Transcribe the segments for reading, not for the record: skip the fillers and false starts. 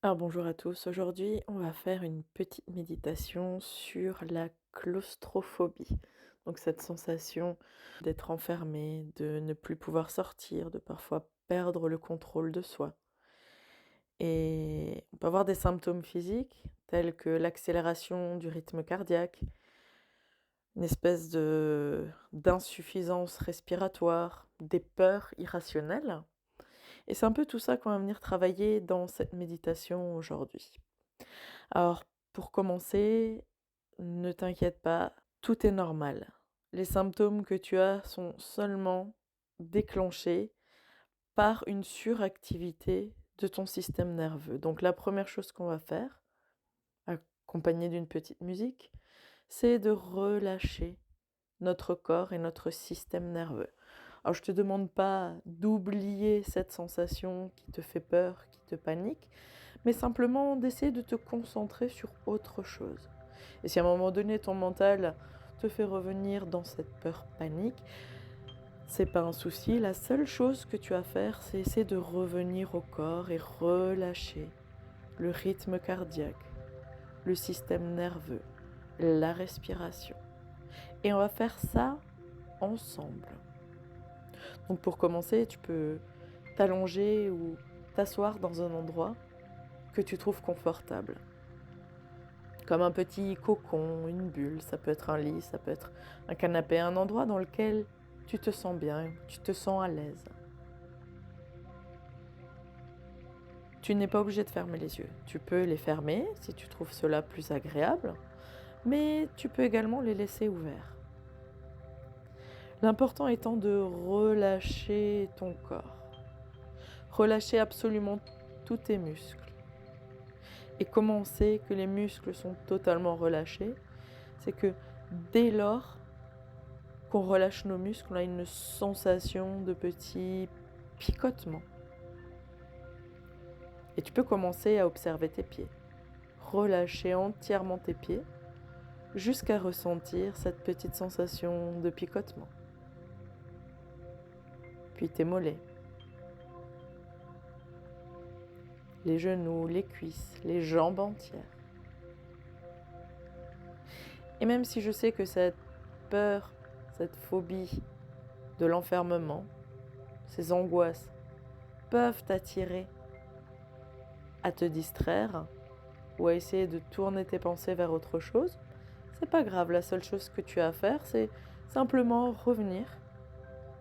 Alors bonjour à tous, aujourd'hui on va faire une petite méditation sur la claustrophobie. Donc cette sensation d'être enfermé, de ne plus pouvoir sortir, de parfois perdre le contrôle de soi. Et on peut avoir des symptômes physiques tels que l'accélération du rythme cardiaque, une espèce de d'insuffisance respiratoire, des peurs irrationnelles. Et c'est un peu tout ça qu'on va venir travailler dans cette méditation aujourd'hui. Alors, pour commencer, ne t'inquiète pas, tout est normal. Les symptômes que tu as sont seulement déclenchés par une suractivité de ton système nerveux. Donc la première chose qu'on va faire, accompagnée d'une petite musique, c'est de relâcher notre corps et notre système nerveux. Alors je te demande pas d'oublier cette sensation qui te fait peur, qui te panique, mais simplement d'essayer de te concentrer sur autre chose. Et si à un moment donné ton mental te fait revenir dans cette peur panique, c'est pas un souci, la seule chose que tu as à faire, c'est essayer de revenir au corps et relâcher le rythme cardiaque, le système nerveux, la respiration. Et on va faire ça ensemble. Donc pour commencer, tu peux t'allonger ou t'asseoir dans un endroit que tu trouves confortable. Comme un petit cocon, une bulle, ça peut être un lit, ça peut être un canapé, un endroit dans lequel tu te sens bien, tu te sens à l'aise. Tu n'es pas obligé de fermer les yeux. Tu peux les fermer si tu trouves cela plus agréable, mais tu peux également les laisser ouverts. L'important étant de relâcher ton corps. Relâcher absolument tous tes muscles. Et comment on sait que les muscles sont totalement relâchés? C'est que dès lors qu'on relâche nos muscles, on a une sensation de petit picotement. Et tu peux commencer à observer tes pieds. Relâcher entièrement tes pieds jusqu'à ressentir cette petite sensation de picotement. Puis tes mollets, les genoux, les cuisses, les jambes entières. Et même si je sais que cette peur, cette phobie de l'enfermement, ces angoisses peuvent t'attirer à te distraire ou à essayer de tourner tes pensées vers autre chose, c'est pas grave. La seule chose que tu as à faire, c'est simplement revenir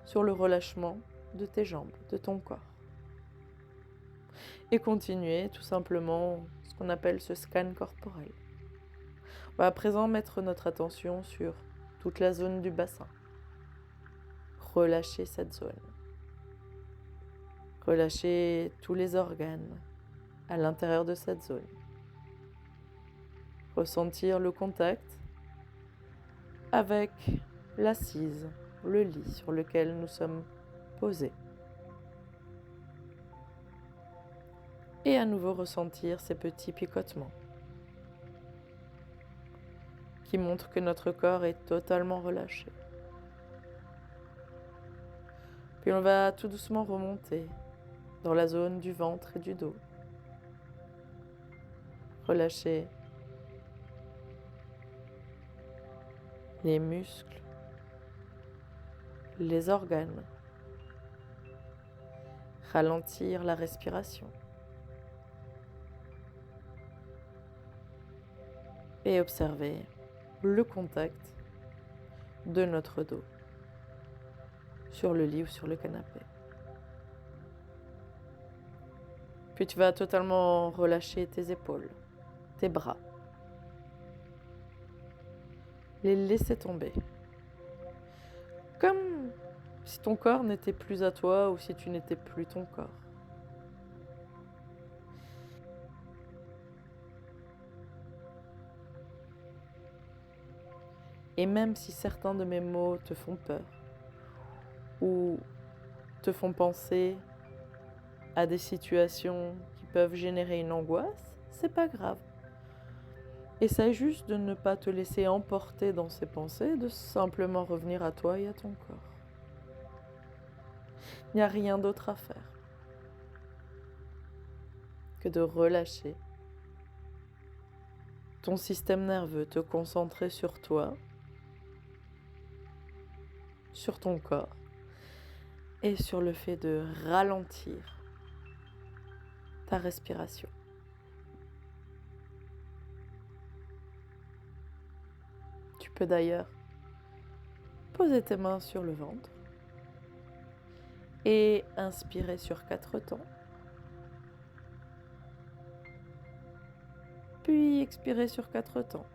sur le relâchement de tes jambes, de ton corps. Et continuer tout simplement ce qu'on appelle ce scan corporel. On va à présent mettre notre attention sur toute la zone du bassin. Relâcher cette zone. Relâcher tous les organes à l'intérieur de cette zone. Ressentir le contact avec l'assise, le lit sur lequel nous sommes posés. Et à nouveau ressentir ces petits picotements qui montrent que notre corps est totalement relâché. Puis on va tout doucement remonter dans la zone du ventre et du dos. Relâcher les muscles, les organes. Ralentir la respiration. Et observer le contact de notre dos sur le lit ou sur le canapé. Puis tu vas totalement relâcher tes épaules, tes bras. Les laisser tomber. Comme si ton corps n'était plus à toi ou si tu n'étais plus ton corps. Et même si certains de mes mots te font peur ou te font penser à des situations qui peuvent générer une angoisse, c'est pas grave. Essaye juste de ne pas te laisser emporter dans ces pensées, de simplement revenir à toi et à ton corps. Il n'y a rien d'autre à faire. que de relâcher ton système nerveux, te concentrer sur toi, sur ton corps et sur le fait de ralentir ta respiration. Tu peux d'ailleurs poser tes mains sur le ventre et inspirer sur 4 temps. Puis expirer sur 4 temps.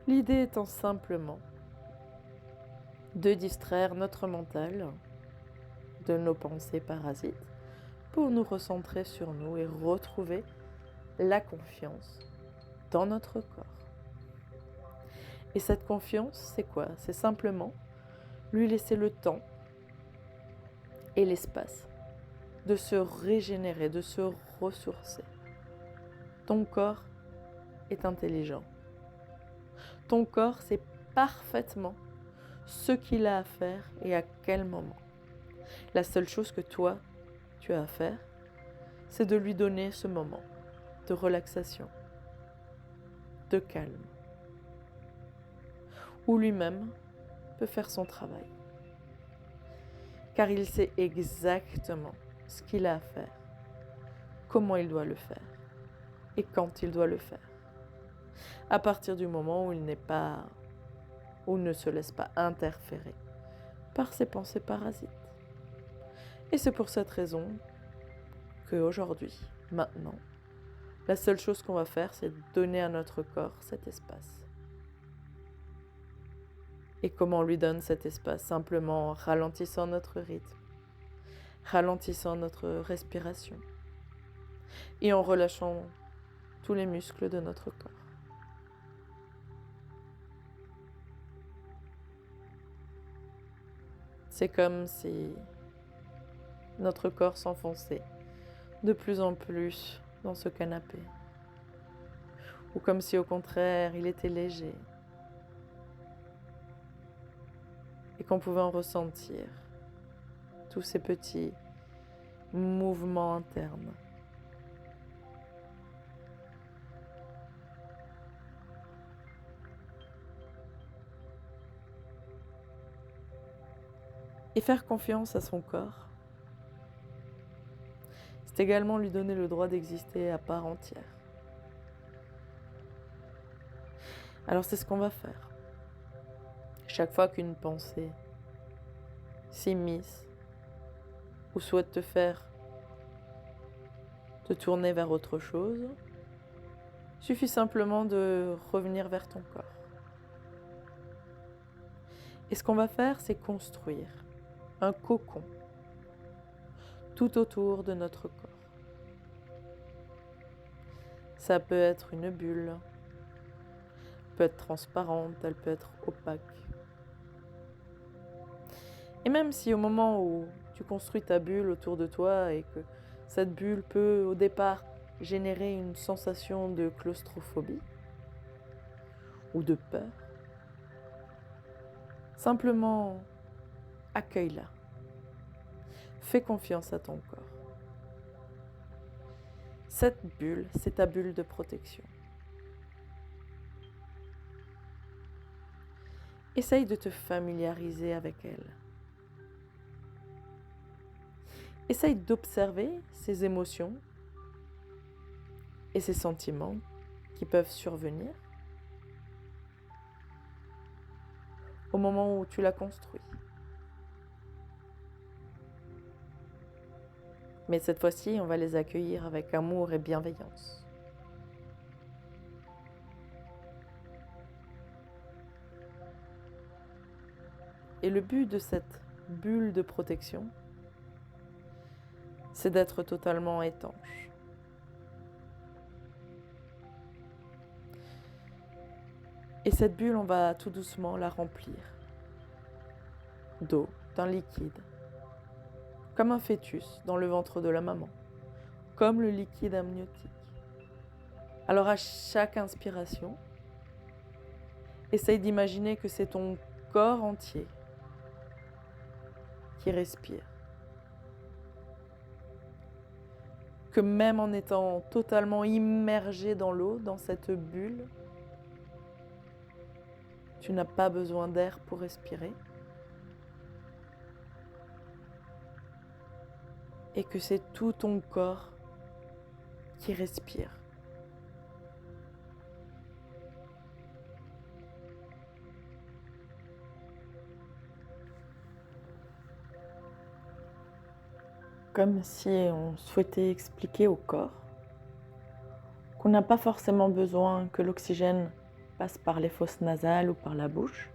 L'idée étant simplement de distraire notre mental de nos pensées parasites pour nous recentrer sur nous et retrouver la confiance dans notre corps. Et cette confiance, c'est quoi? C'est simplement lui laisser le temps et l'espace de se régénérer, de se ressourcer. Ton corps est intelligent. Ton corps sait parfaitement ce qu'il a à faire et à quel moment. La seule chose que toi, tu as à faire, c'est de lui donner ce moment de relaxation, de calme, où lui-même peut faire son travail. Car il sait exactement ce qu'il a à faire, comment il doit le faire et quand il doit le faire. À partir du moment où il n'est pas, ou ne se laisse pas interférer par ses pensées parasites. Et c'est pour cette raison qu'aujourd'hui, maintenant, la seule chose qu'on va faire, c'est donner à notre corps cet espace. Et comment on lui donne cet espace? Simplement en ralentissant notre rythme, ralentissant notre respiration et en relâchant tous les muscles de notre corps. C'est comme si notre corps s'enfonçait de plus en plus dans ce canapé. Ou comme si au contraire, il était léger. Et qu'on pouvait en ressentir tous ces petits mouvements internes. Et faire confiance à son corps, c'est également lui donner le droit d'exister à part entière. Alors c'est ce qu'on va faire. Chaque fois qu'une pensée s'immisce ou souhaite te faire te tourner vers autre chose, il suffit simplement de revenir vers ton corps. Et ce qu'on va faire, c'est construire un cocon tout autour de notre corps. Ça peut être une bulle, elle peut être transparente, elle peut être opaque. Et même si au moment où tu construis ta bulle autour de toi et que cette bulle peut au départ générer une sensation de claustrophobie ou de peur, simplement accueille-la. Fais confiance à ton corps. Cette bulle, c'est ta bulle de protection. Essaye de te familiariser avec elle. Essaye d'observer ces émotions et ces sentiments qui peuvent survenir au moment où tu la construis. Mais cette fois-ci, on va les accueillir avec amour et bienveillance. Et le but de cette bulle de protection, c'est d'être totalement étanche. Et cette bulle, on va tout doucement la remplir d'eau, d'un liquide, comme un fœtus dans le ventre de la maman, comme le liquide amniotique. Alors à chaque inspiration, essaye d'imaginer que c'est ton corps entier qui respire. Que même en étant totalement immergé dans l'eau, dans cette bulle, tu n'as pas besoin d'air pour respirer. Et que c'est tout ton corps qui respire. Comme si on souhaitait expliquer au corps qu'on n'a pas forcément besoin que l'oxygène passe par les fosses nasales ou par la bouche,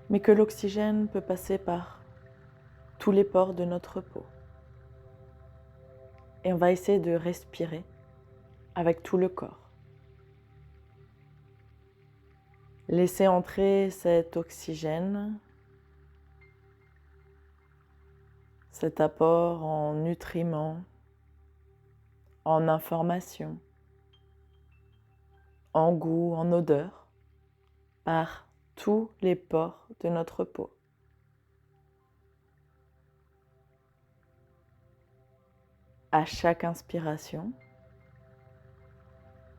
mais que l'oxygène peut passer par tous les pores de notre peau. Et on va essayer de respirer avec tout le corps. Laissez entrer cet oxygène, cet apport en nutriments, en informations, en goût, en odeur, par tous les pores de notre peau. À chaque inspiration,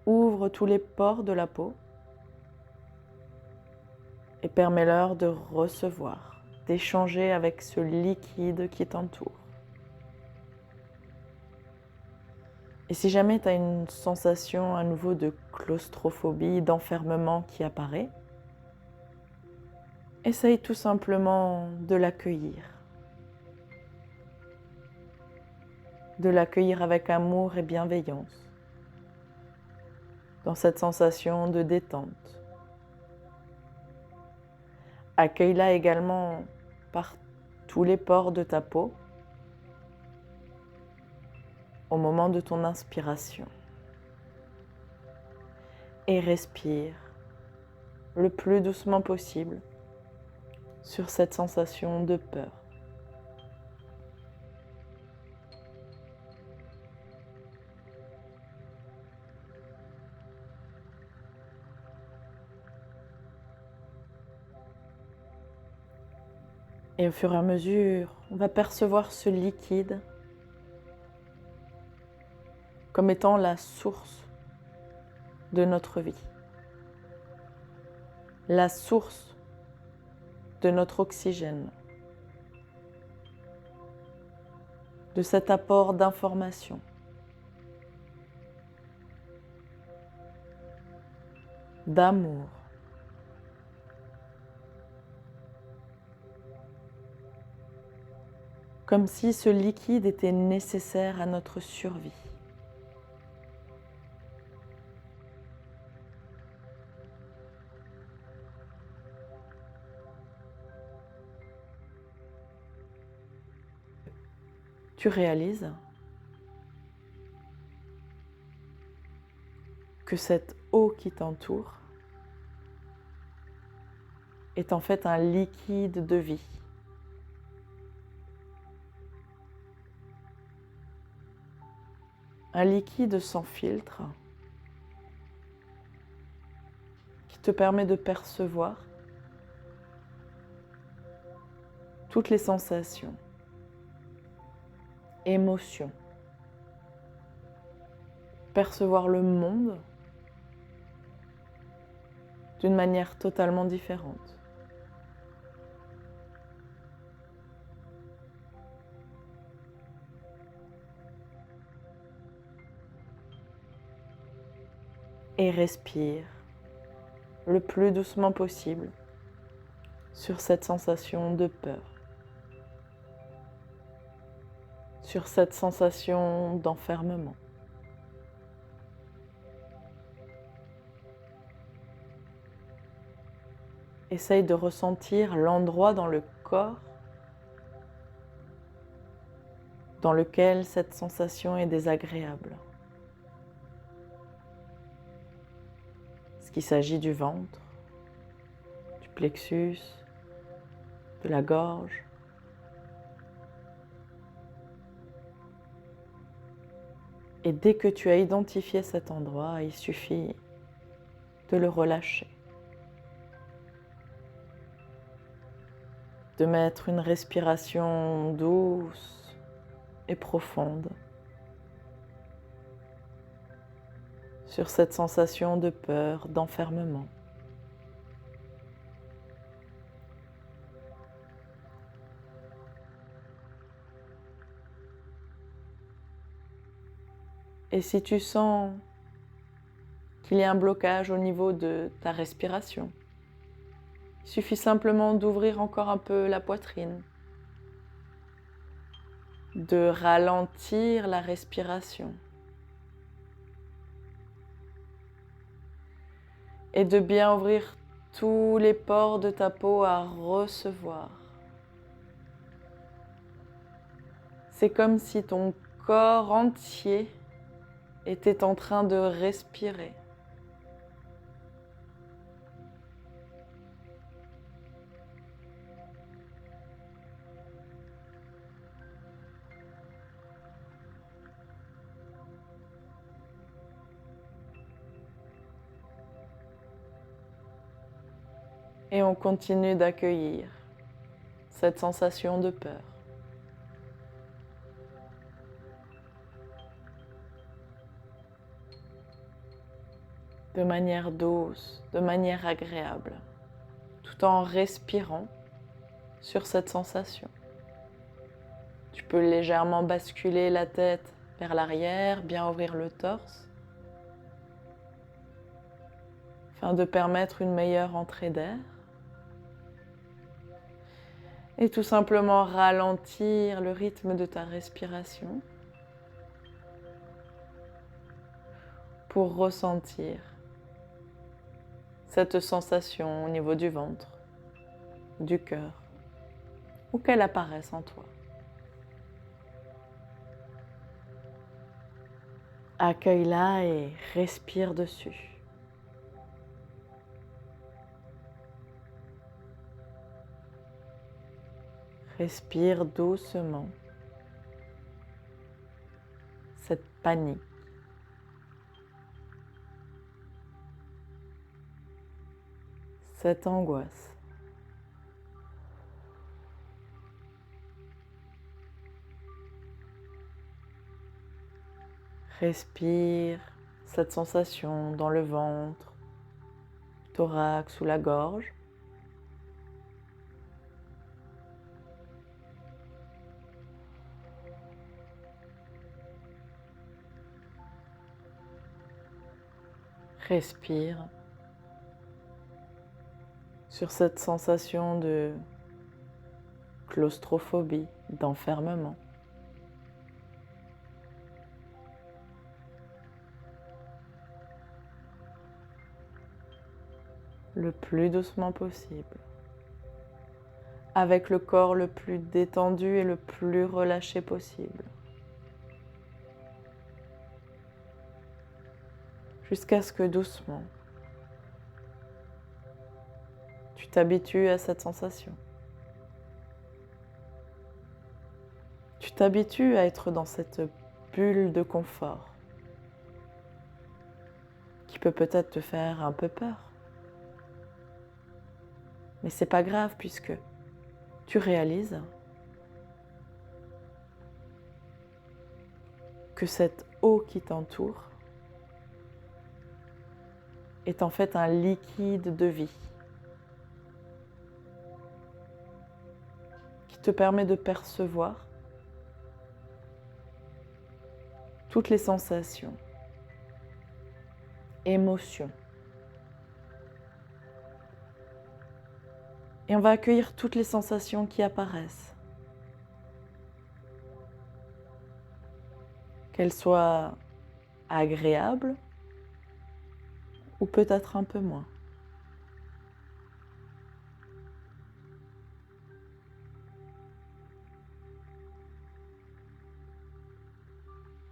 ouvre tous les pores de la peau et permets-leur de recevoir, d'échanger avec ce liquide qui t'entoure. Et si jamais tu as une sensation à nouveau de claustrophobie, d'enfermement qui apparaît, essaye tout simplement de l'accueillir. De l'accueillir avec amour et bienveillance, dans cette sensation de détente. Accueille-la également par tous les pores de ta peau au moment de ton inspiration. Et respire le plus doucement possible sur cette sensation de peur. Et au fur et à mesure, on va percevoir ce liquide comme étant la source de notre vie, la source de notre oxygène, de cet apport d'informations, d'amour. Comme si ce liquide était nécessaire à notre survie. Tu réalises que cette eau qui t'entoure est en fait un liquide de vie. Un liquide sans filtre qui te permet de percevoir toutes les sensations, émotions, percevoir le monde d'une manière totalement différente. Et respire le plus doucement possible sur cette sensation de peur, sur cette sensation d'enfermement. Essaye de ressentir l'endroit dans le corps dans lequel cette sensation est désagréable. Est-ce qu'il s'agit du ventre, du plexus, de la gorge? Et dès que tu as identifié cet endroit, il suffit de le relâcher. De mettre une respiration douce et profonde sur cette sensation de peur, d'enfermement. Et si tu sens qu'il y a un blocage au niveau de ta respiration, il suffit simplement d'ouvrir encore un peu la poitrine, de ralentir la respiration et de bien ouvrir tous les pores de ta peau à recevoir. C'est comme si ton corps entier était en train de respirer. Et on continue d'accueillir cette sensation de peur. De manière douce, de manière agréable, tout en respirant sur cette sensation. Tu peux légèrement basculer la tête vers l'arrière, bien ouvrir le torse, afin de permettre une meilleure entrée d'air. Et tout simplement ralentir le rythme de ta respiration pour ressentir cette sensation au niveau du ventre, du cœur, ou qu'elle apparaisse en toi. Accueille-la et respire dessus. Respire doucement cette panique. Cette angoisse. Respire cette sensation dans le ventre, thorax ou la gorge. Respire sur cette sensation de claustrophobie, d'enfermement. Le plus doucement possible, avec le corps le plus détendu et le plus relâché possible, jusqu'à ce que doucement, tu t'habitues à cette sensation. Tu t'habitues à être dans cette bulle de confort qui peut peut-être te faire un peu peur. Mais c'est pas grave puisque tu réalises que cette eau qui t'entoure est en fait un liquide de vie qui te permet de percevoir toutes les sensations, émotions. Et on va accueillir toutes les sensations qui apparaissent. Qu'elles soient agréables ou peut-être un peu moins.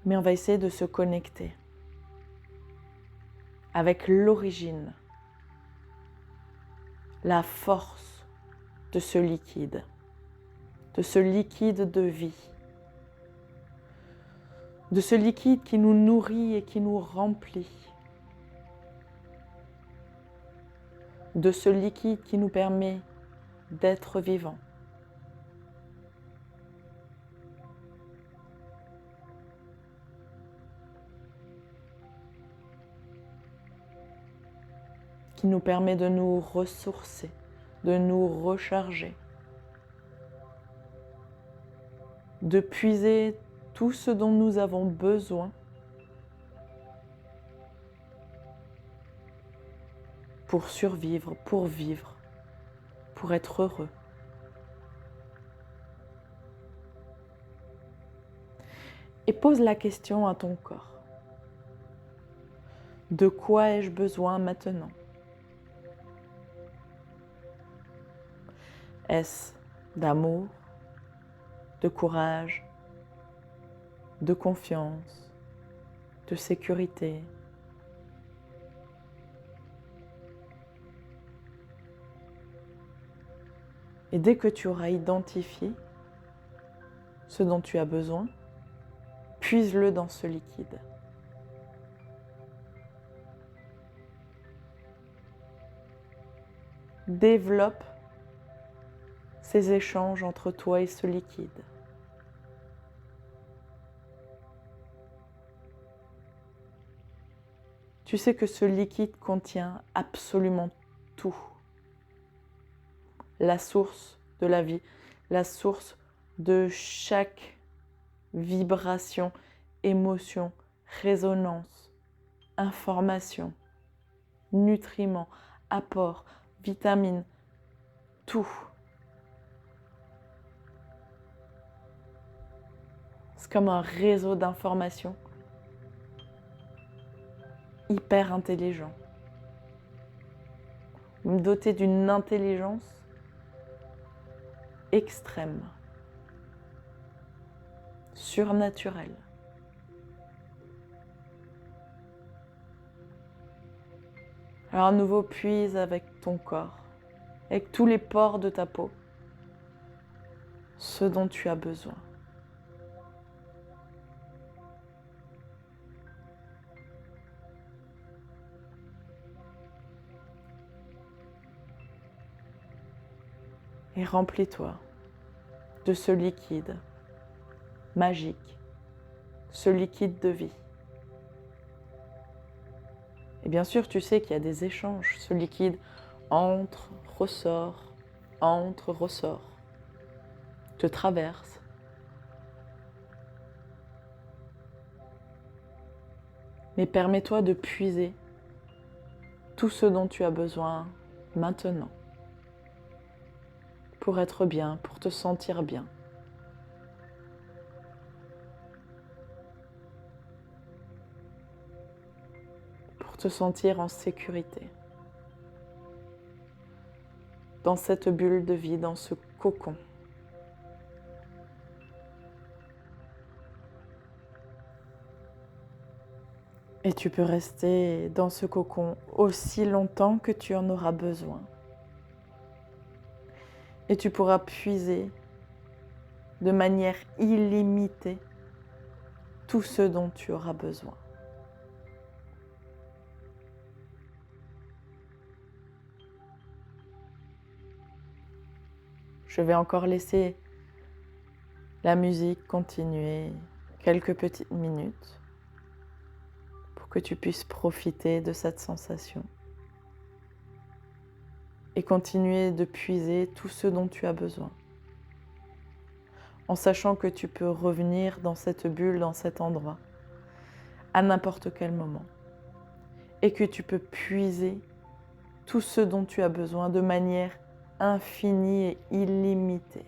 Mais on va essayer de se connecter avec l'origine, la force de ce liquide de vie, de ce liquide qui nous nourrit et qui nous remplit, de ce liquide qui nous permet d'être vivants. Qui nous permet de nous ressourcer, de nous recharger, de puiser tout ce dont nous avons besoin pour survivre, pour vivre, pour être heureux. Et pose la question à ton corps. De quoi ai-je besoin maintenant ? Est-ce d'amour, de courage, de confiance, de sécurité ? Et dès que tu auras identifié ce dont tu as besoin, puise-le dans ce liquide. Développe ces échanges entre toi et ce liquide. Tu sais que ce liquide contient absolument tout. La source de la vie, la source de chaque vibration, émotion, résonance, information, nutriments, apports, vitamines, tout. C'est comme un réseau d'informations hyper intelligent, doté d'une intelligence extrême, surnaturelle. Alors à nouveau, puise avec ton corps, avec tous les pores de ta peau, ce dont tu as besoin. Et remplis-toi de ce liquide magique, ce liquide de vie. Et bien sûr, tu sais qu'il y a des échanges. Ce liquide entre, ressort, te traverse. Mais permets-toi de puiser tout ce dont tu as besoin maintenant pour être bien, pour te sentir bien. Pour te sentir en sécurité. Dans cette bulle de vie, dans ce cocon. Et tu peux rester dans ce cocon aussi longtemps que tu en auras besoin. Et tu pourras puiser de manière illimitée tout ce dont tu auras besoin. Je vais encore laisser la musique continuer quelques petites minutes pour que tu puisses profiter de cette sensation et continuer de puiser tout ce dont tu as besoin, en sachant que tu peux revenir dans cette bulle, dans cet endroit, à n'importe quel moment, et que tu peux puiser tout ce dont tu as besoin de manière infinie et illimitée.